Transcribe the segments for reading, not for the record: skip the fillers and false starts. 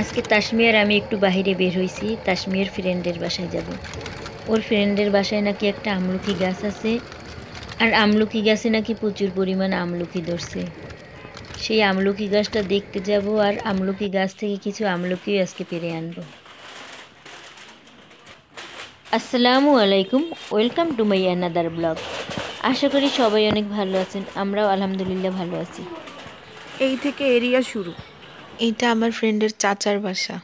আজকে তাসমি আর আমি একটু বাহিরে বের হইছি। তাসমির ফ্রেন্ডের বাসায় যাব। ওর ফ্রেন্ডের বাসায় নাকি একটা আমলকি গাছ আছে, আর আমলকি গাছে নাকি প্রচুর পরিমাণ আমলকি ধরছে। সেই আমলকি গাছটা দেখতে যাব, আর আমলকি গাছ থেকে কিছু আমলকিও আজকে পেরে আনবো। আসসালামু আলাইকুম, welcome to my another blog. আশা করি সবাই অনেক ভালো আছেন, আমরাও আলহামদুলিল্লাহ ভালো আছি। এই থেকে এরিয়া শুরু। এইটা আমার ফ্রেন্ডের চাচার বাসা।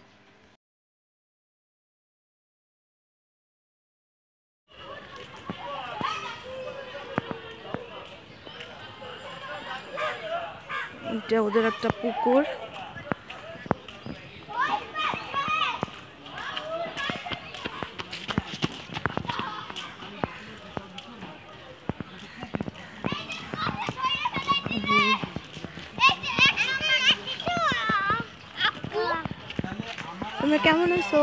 এটা ওদের একটা পুকুর। তোমরা কেমন আছো?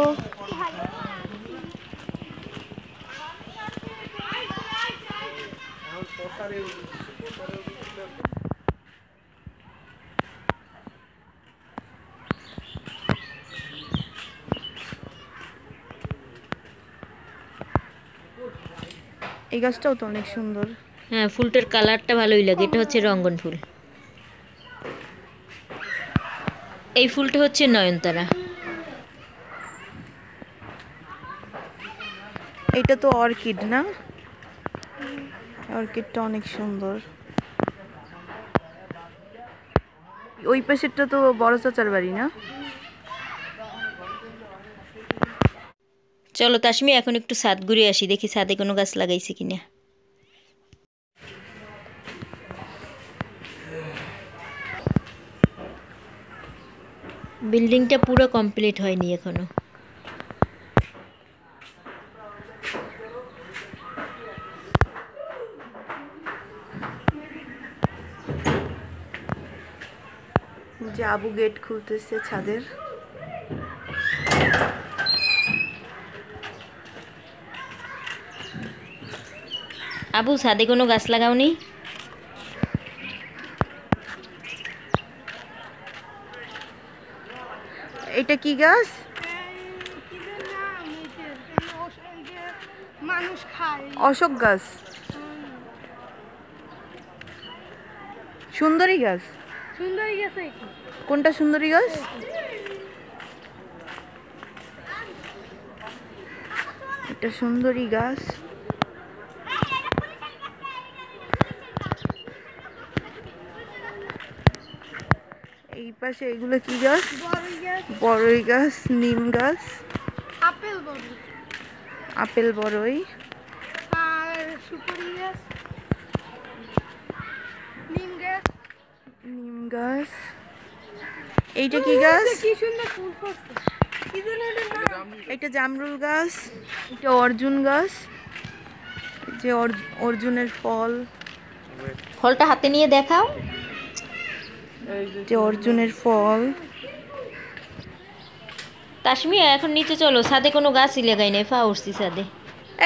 এই গাছটাও তো অনেক সুন্দর। হ্যাঁ, ফুলটার কালারটা ভালোই লাগে। এটা হচ্ছে রঙ্গন ফুল। এই ফুলটা হচ্ছে নয়নতারা। এটা তো অর্কিড না? অর্কিডটা অনেক সুন্দর। ওই পাশেরটা তো বড় চাচার বাড়ি না? চলো তাসমি, এখন একটু ছাদ ঘুরে আসি, দেখি ছাদে কোনো গাছ লাগাইছে কিনা। বিল্ডিংটা পুরো কমপ্লিট হয়নি এখনো। যে আবু গেট খুলতেছে ছাদের। আবু, ছাদে কোনো গাছ লাগাওনি? এটা কি গাছ? অশোক গাছ। সুন্দরী গাছ। কোনটা সুন্দরী গাছ? এটা সুন্দরী গাছ। এই পাশে এগুলো কি গাছ? বড়ই গাছ, নিম গাছ, আপেল বড়ই, আর সুপারি গাছ, নিম গাছ। এইটা কি গাছ? এটা জামরুল গাছ। এটা অর্জুন গাছ। যে অর্জুনের ফল। ফলটা হাতে নিয়ে দেখাও। যে অর্জুনের ফল। তাসমি, এখন নিচে চলো, ছাদে কোনো গাছই লাগাই নাই, ফা উঠছি ছাদে।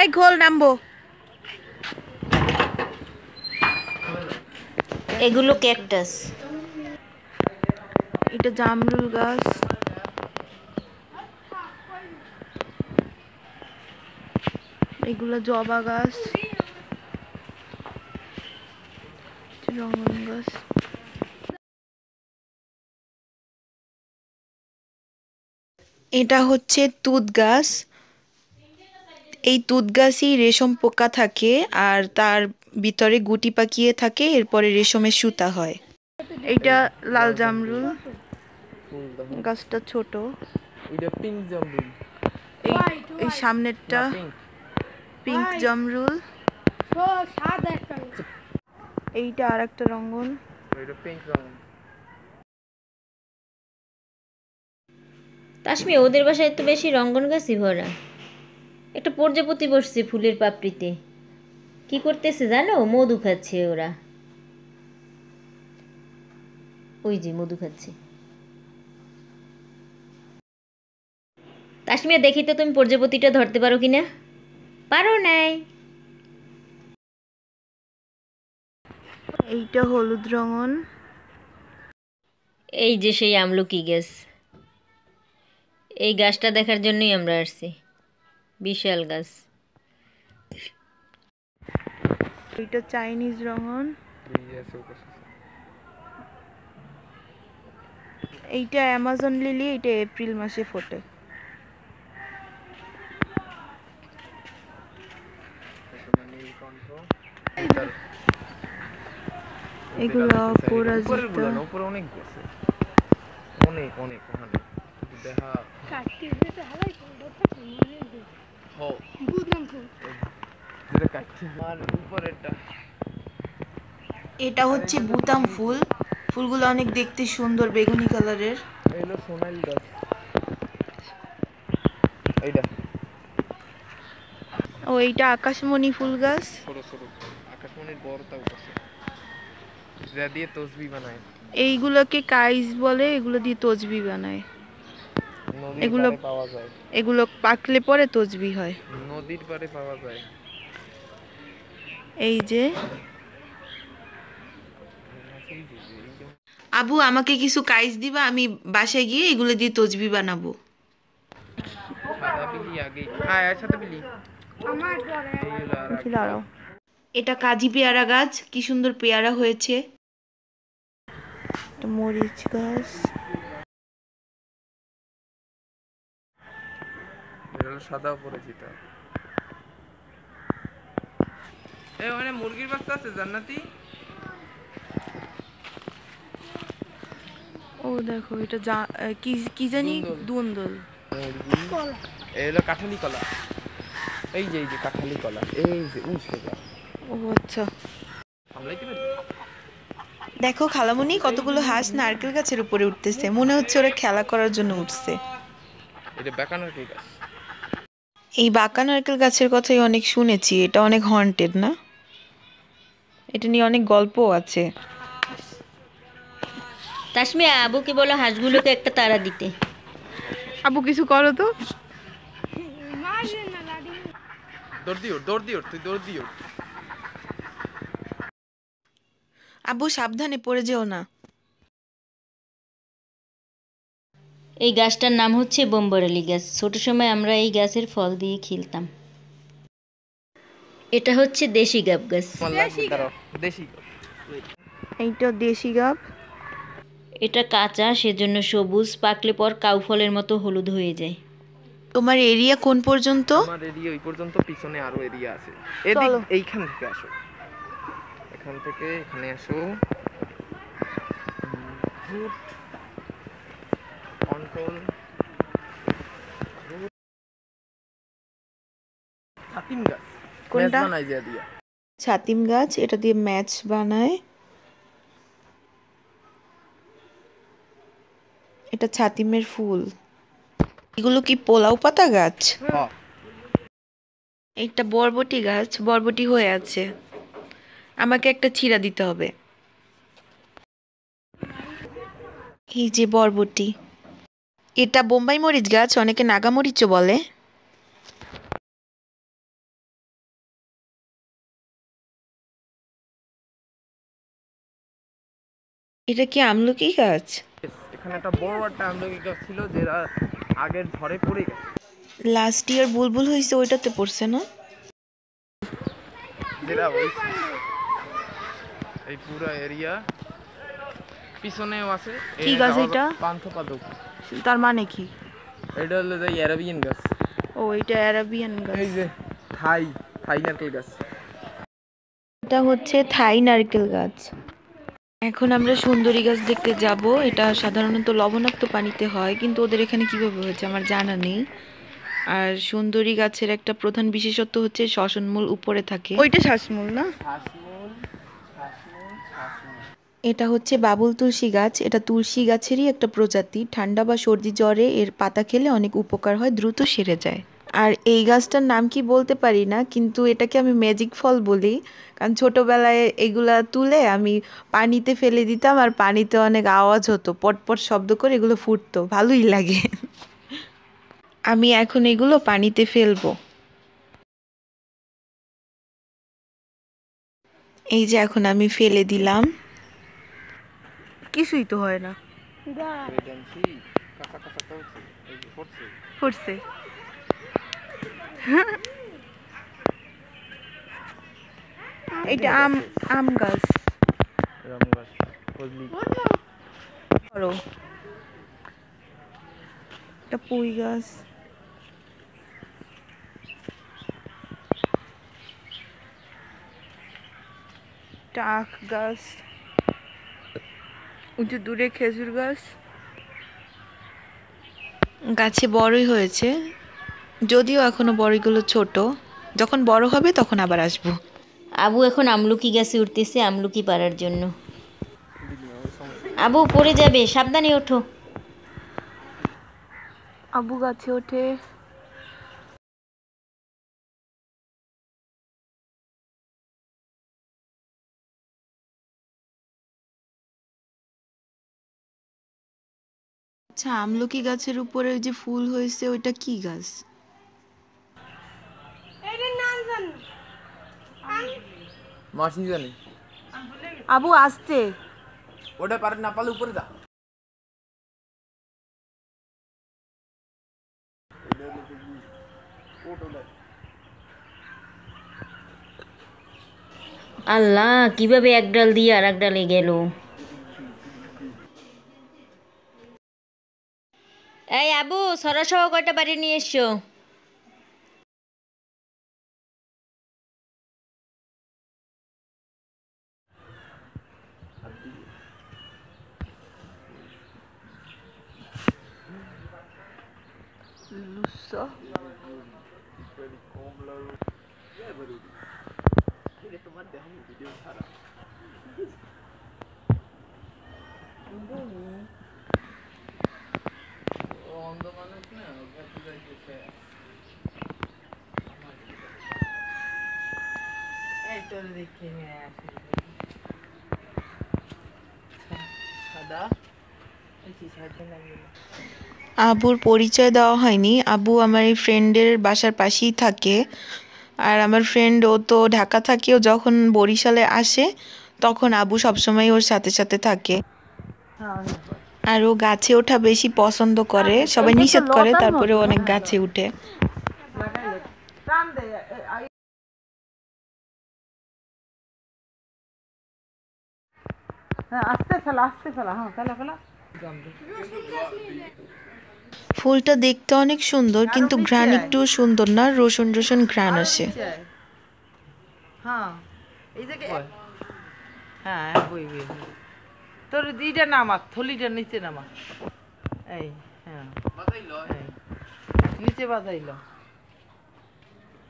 এই ঘোল নামবো। এগুলো ক্যাকটাস। এটা জামরুল গাছ। এগুলো জবা গাছ, রঙন গাছ। এটা হচ্ছে তুত গাছ। এই তুত গাছই রেশম পোকা থাকে, আর তার ভিতরে গুটি পাকিয়ে থাকে, এরপরে রেশমের সুতা হয়। এইটা লাল জামরুল। গাছটা ছোট। এই সামনেরটা পিঙ্ক জামরুল। এইটা আর একটা রঙন। তাসমি, ওদের বাসায় তো বেশি রঙ্গন গাছই ভরা। একটা প্রজাপতি বসছে ফুলের পাপড়িতে। কি করতেছে জানো? মধু খাচ্ছে ওরা। ওই যে মধু খাচ্ছে। তাসমিয়া, দেখি তো তুমি প্রজাপতিটা ধরতে পারো কিনা। পারো নাই? এইটা হলুদ রঙন। এই যে সেই আমলকি গাছ। এই গাছটা দেখার জন্যই আমরা আসছি, বিশাল গাছ। এটা চাইনিজ রঙন, এইটা অ্যামাজন লিলি, এটা এপ্রিল মাসে ফোটে। এগুলো অপরাজিতা। উপরে অনেক গেছে, অনেক অনেক ওখানে দেখা উপরেরটা। এটা হচ্ছে বুতাম ফুল, ফুলগুলো অনেক দেখতে সুন্দর, বেগুনি কালারের। এগুলো সোনালি গাছ। এইটা ও এইটা আকাশমণি ফুল গাছ। ছোট ছোট আকাশমণির বড়টা উঠছে, যা দিয়ে তসবি বানায়। এইগুলোকে কাইজ বলে, এগুলো দিয়ে তসবি বানায়। নদীর এগুলো পাড়ে পাওয়া যায়, এগুলো পাকলে পরে তসবি হয়। নদীর পাড়ে পাওয়া যায়। এই যে আবু, আমাকে কিছু কাইজ দিবা, আমি বাসায় গিয়ে এগুলো দিয়ে তসবি বানাবো। সাদা বিলি আগে হ্যাঁ সাদা বিলি দাঁড়াও। এটা কাজি পেয়ারা গাছ, কি সুন্দর পেয়ারা হয়েছে। এটা মরিচ গাছ। এটা সাদা পরিচিত। এই ওখানে মুরগির বাচ্চা আছে জান্নাতি। ও দেখো, এটা কি কি জানি, দুন্দল। এই হলো কাঁঠালি কলা, এই যে কাঁঠালি কলা, এই যে উঠছে। ও আচ্ছা, দেখো খালামণি, কতগুলো হাঁস নারকেল গাছের উপরে উঠতেছে, মনে হচ্ছে ওরা খেলা করার জন্য উঠছে। এটা বাঁকা নারকেল গাছ। এই বাঁকা নারকেল গাছের কথাই অনেক শুনেছি, এটা অনেক হন্টেড না? এটা নিয়ে অনেক গল্পও আছে। তাসমিয়া, আবুকে বলো হাঁসগুলোকে একটা তাড়া দিতে। আবু কিছু করো তো। দৌড় দিও তুই দৌড় দিও। আবু সাবধানে, পড়ে যেও না। এই গাছটার নাম হচ্ছে বোম্বরালি গাছ। ছোট সময় আমরা এই গাছের ফল দিয়ে খেলতাম। এটা হচ্ছে দেশি গাব গাছ। দেশি এইটা দেশি গাব। এটা কাঁচা, সেজন্য সবুজ, পাকলে পর কাউ ফলের মতো হলুদ হয়ে যায়। তোমার এরিয়া কোন পর্যন্ত? আমার এরিয়া ওই পর্যন্ত, পিছনে আরো এরিয়া আছে। এদিক এইখান থেকে আসো, এখান থেকে এখানে আসো। কন্ট্রোল ছাতিম গাছ। কোনটা? বানাই দিয়া ছাতিম গাছ, এটা দিয়ে ম্যাচ বানায়। এটা ছাতিমের ফুল। এগুলো কি পোলাও পাতা গাছ? একটা বরবটি গাছ, বরবটি হয়ে আছে, আমাকে একটা চিরা দিতে হবে। এই যে বরবটি। এটা বোম্বাই মরিচ গাছ, অনেকে নাগা মরিচও বলে। এটা কি আমলকি গাছ? এখানে একটা বড় একটা আমলকি গাছ ছিল, যেটা আগের ঝড়ে পড়ে গেছে। লাস্ট ইয়ার বুলবুল হয়েছে, ওইটাতে পড়ছে না? যেটা এই পুরো এরিয়া পিছনেও আছে। কি গাছ এটা? পান্থপাদক। তার মানে কি? এটা হলো যে অ্যারাবিয়ান গাছ। ও, এটা অ্যারাবিয়ান গাছ। এই যে থাই নারকেল গাছ। এটা হচ্ছে থাই নারকেল গাছ। এখন আমরা সুন্দরী গাছ দেখতে যাব। এটা সাধারণত লবণাক্ত পানিতে হয়, কিন্তু ওদের এখানে কিভাবে হয়েছে আমার জানা নেই। আর সুন্দরী গাছের একটা প্রধান বিশেষত্ব হচ্ছে শ্বসনমূল উপরে থাকে। ওইটা শ্বাসমূল না? এটা হচ্ছে বাবুল তুলসী গাছ। এটা তুলসী গাছেরই একটা প্রজাতি। ঠান্ডা বা সর্দি জ্বরে এর পাতা খেলে অনেক উপকার হয়, দ্রুত সেরে যায়। আর এই গাছটার নাম কি বলতে পারি না, কিন্তু এটাকে আমি ম্যাজিক ফল বলি, কারণ ছোটবেলায় এগুলা তুলে আমি পানিতে ফেলে দিতাম, আর পানিতে অনেক আওয়াজ হতো, পটপট শব্দ করে এগুলো ফুটতো, ভালোই লাগে। আমি এখন এগুলো পানিতে ফেলবো। এই যে এখন আমি ফেলে দিলাম, কিছুই তো হয় না। এই যে পড়ছে। ফুটছে। এটা আম, আম গাছ। রাম গাছ ফজলি। বড়। এটা পুঁই গাছ। এটা আখ গাছ। ওই যে দূরে খেজুর গাছ। গাছে বড়ই হয়েছে, যদিও এখনো বড়ইগুলো ছোট। যখন বড় হবে তখন আবার আসবো। আবু এখন আমলকি গাছে উঠতেছে আমলকি পাড়ার জন্য। দিদি না ওই সমস্যা। আবু পড়ে যাবে, সাবধানে ওঠো। আবু গাছে ওঠে। আচ্ছা, আমলকি গাছের উপরে ওই যে ফুল হয়েছে ওইটা কি গাছ? মাসি জানি। আবু আসতে। ওটা পারে না পারলে উপরে যা। আল্লাহ, কিভাবে এক ডাল দিয়ে আর এক ডালে গেল। এই আবু, সরাসহ কয়টা বাড়ি নিয়ে এসছো? লুসা। আবুর পরিচয় দেওয়া হয়নি। আবু আমার এই ফ্রেন্ডের বাসার পাশেই থাকে। আর আমার ফ্রেন্ড ও তো ঢাকা থাকে, ও যখন বরিশালে আসে তখন আবু সবসময় ওর সাথে সাথে থাকে। আর ও গাছে ওঠা বেশি পছন্দ করে, সবাই নিষেধ করে তারপরে অনেক গাছে উঠে। ফুলটা দেখতে অনেক সুন্দর, কিন্তু ঘ্রাণ একটু সুন্দর না, রসুন রসুন ঘ্রাণ আসে। হ্যাঁ এই যে হ্যাঁ বই বই তোর দিটা নামা, থলিটা নিচে নামা। এই হ্যাঁ এই, নিচে বাজাইল।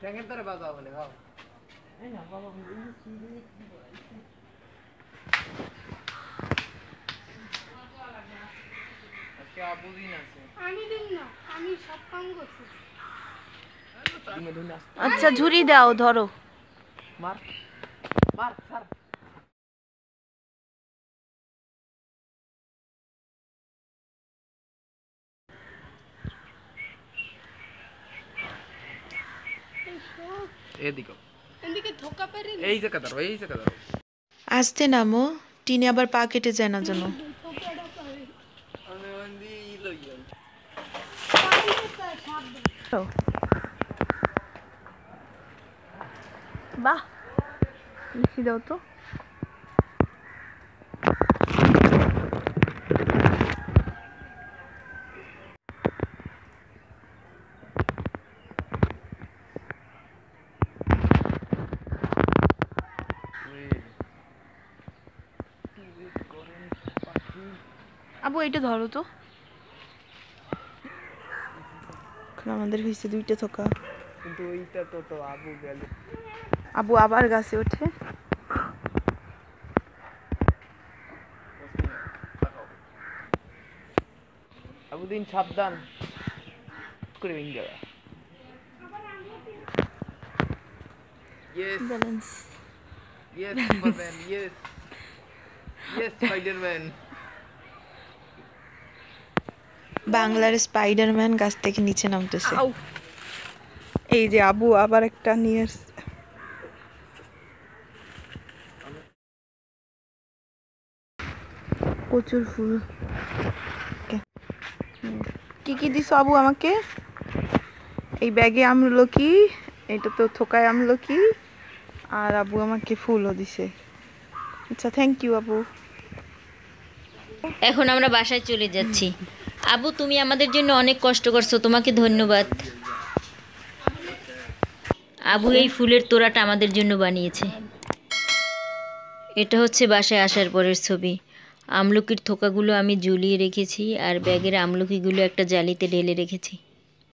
ট্যাঙ্কের ধরে বাজাও বলে খাও। এই না বাবা, আজকে আবু দিন আছে। আমি দিন না, আমি সব কাম করছি। দিনে দিন আসতে আচ্ছা, ঝুড়ি দাও, ধরো। মার মার স্যার। এদিকে এদিকে ধোকা পেরে এই জায়গা ধরো, এই জায়গা ধরো। আস্তে নামো, টিনে আবার পা কেটে যায় না যেন। ধোকাটা পারে। আমি ওন্দি লইয়া বাহ, লিখি দাও তো। আবু এটা ধরো তো। এখন আমাদের হয়েছে দুইটা থোকা। কিন্তু ওইটা তো তো আবু গেল। আবু আবার গাছে ওঠে। আবু দিন সাবধান করে ভেঙে যাবে। Yes balance. Yes Superman, yes yes Spiderman. বাংলার স্পাইডারম্যান গাছ থেকে নিচে নামতেছে। এই যে আবু আবার একটা নিয়ে আসছে। প্রচুর ফুল। কি কি কি দিছো আবু আমাকে? এই ব্যাগে আমলকি, এটা তো থোকায় আমলকি, আর আবু আমাকে ফুলও দিছে। আচ্ছা, থ্যাংক ইউ আবু। এখন আমরা বাসায় চলে যাচ্ছি। আবু, তুমি আমাদের জন্য অনেক কষ্ট করছো, তোমাকে ধন্যবাদ। আবু এই ফুলের তোড়াটা আমাদের জন্য বানিয়েছে। এটা হচ্ছে বাসায় আসার পরের ছবি। আমলকির থোকাগুলো আমি ঝুলিয়ে রেখেছি আর ব্যাগের আমলকিগুলো একটা জালিতে ঢেলে রেখেছি।